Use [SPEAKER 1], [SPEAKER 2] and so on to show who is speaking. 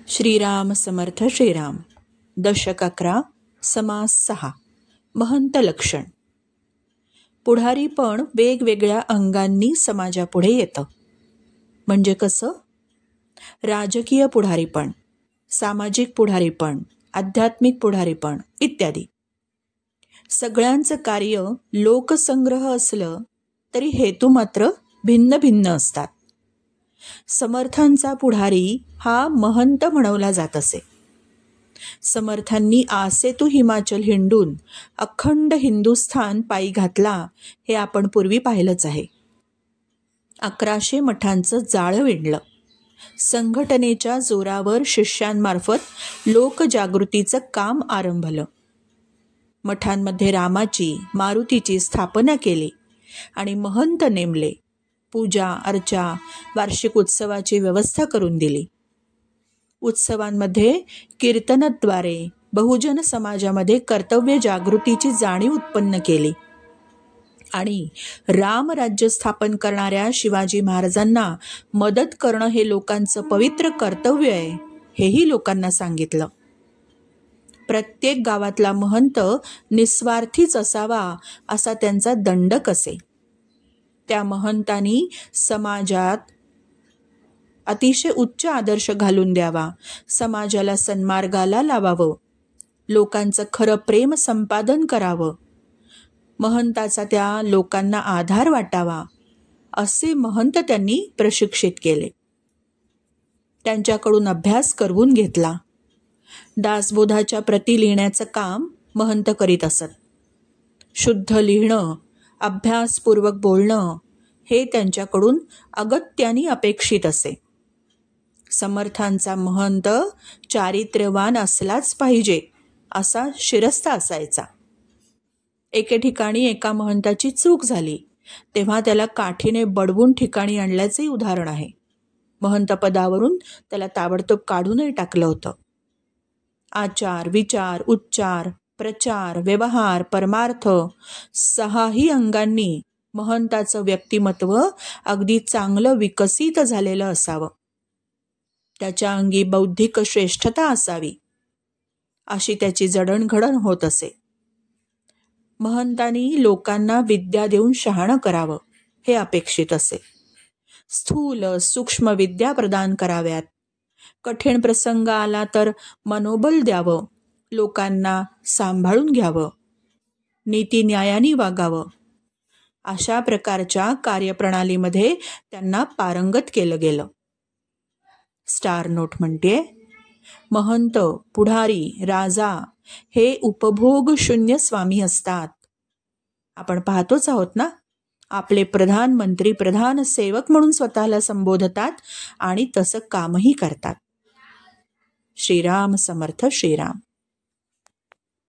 [SPEAKER 1] श्रीराम समर्थ श्रीराम. दशक 11, समास 6. महंत लक्षण. पुढारी पण वेगवेगळ्या अंगांनी समाजापुढे येतं. म्हणजे कसं? राजकीय पुढारीपण, सामाजिक पुढारीपण, आध्यात्मिक पुढारीपण इत्यादी. सगळ्यांचं कार्य लोकसंग्रह असलं तरी हेतू मात्र भिन्न भिन्न असतात. समर्थांचा पुढारी हा महंत म्हणवला जात असे. समर्थांनी आसेतू हिमाचल हिंडून अखंड हिंदुस्थान पायी घातला हे आपण पूर्वी पाहिलंच आहे. 1100 मठांचं जाळं विणलं. संघटनेच्या जोरावर शिष्यांमार्फत लोकजागृतीचं काम आरंभलं. मठांमध्ये रामाची, मारुतीची स्थापना केली आणि महंत नेमले. पूजा अर्चा, वार्षिक उत्सवाची व्यवस्था करून दिली. उत्सवांमध्ये कीर्तनाद्वारे बहुजन समाजामध्ये कर्तव्य जागृतीची जाणीव उत्पन्न केली आणि रामराज्य स्थापन करणाऱ्या शिवाजी महाराजांना मदत करणं हे लोकांचं पवित्र कर्तव्य आहे हेही लोकांना सांगितलं. प्रत्येक गावातला महंत निस्वार्थीच असावा असा त्यांचा दंडक असे. त्या महंतांनी समाजात अतिशय उच्च आदर्श घालून द्यावा, समाजाला सन्मार्गाला लावावं, लोकांचं खरं प्रेम संपादन करावं, महंताचा त्या लोकांना आधार वाटावा असे महंत त्यांनी प्रशिक्षित केले. त्यांच्याकडून अभ्यास करवून घेतला. दासबोधाच्या प्रती लिहिण्याचं काम महंत करीत असत. शुद्ध लिहिणं, अभ्यासपूर्वक बोलणं हे त्यांच्याकडून अगत्याने अपेक्षित असे. समर्थांचा महंत चारित्र्यवान असलाच पाहिजे असा शिरस्ता असायचा. एके ठिकाणी एका महंताची चूक झाली तेव्हा त्याला काठीने बडवून ठिकाणी आणल्याचे उदाहरण आहे. महंत पदावरून त्याला ताबडतोब काढूनही टाकलं होतं. आचार, विचार, उच्चार, प्रचार, व्यवहार, परमार्थ 6ही अंगांनी महंताचं व्यक्तिमत्व अगदी चांगलं विकसित झालेलं असावं. त्याच्या अंगी बौद्धिक श्रेष्ठता असावी अशी त्याची जडणघडण होत असे. महंतांनी लोकांना विद्या देऊन शहाणं करावं हे अपेक्षित असे. स्थूल सूक्ष्म विद्या प्रदान कराव्यात. कठीण प्रसंग आला तर मनोबल द्यावं, लोकांना सांभाळून घ्यावं, नीती न्यायाने वागावं. अशा प्रकारच्या कार्यप्रणालीमध्ये त्यांना पारंगत केलं गेलं. स्टार नोट म्हणते, महंत, पुढारी, राजा हे उपभोग शून्य स्वामी असतात. आपण पाहतोच आहोत ना, आपले प्रधानमंत्री प्रधान सेवक म्हणून स्वतःला संबोधतात आणि तसं कामही करतात. श्रीराम समर्थ श्रीराम.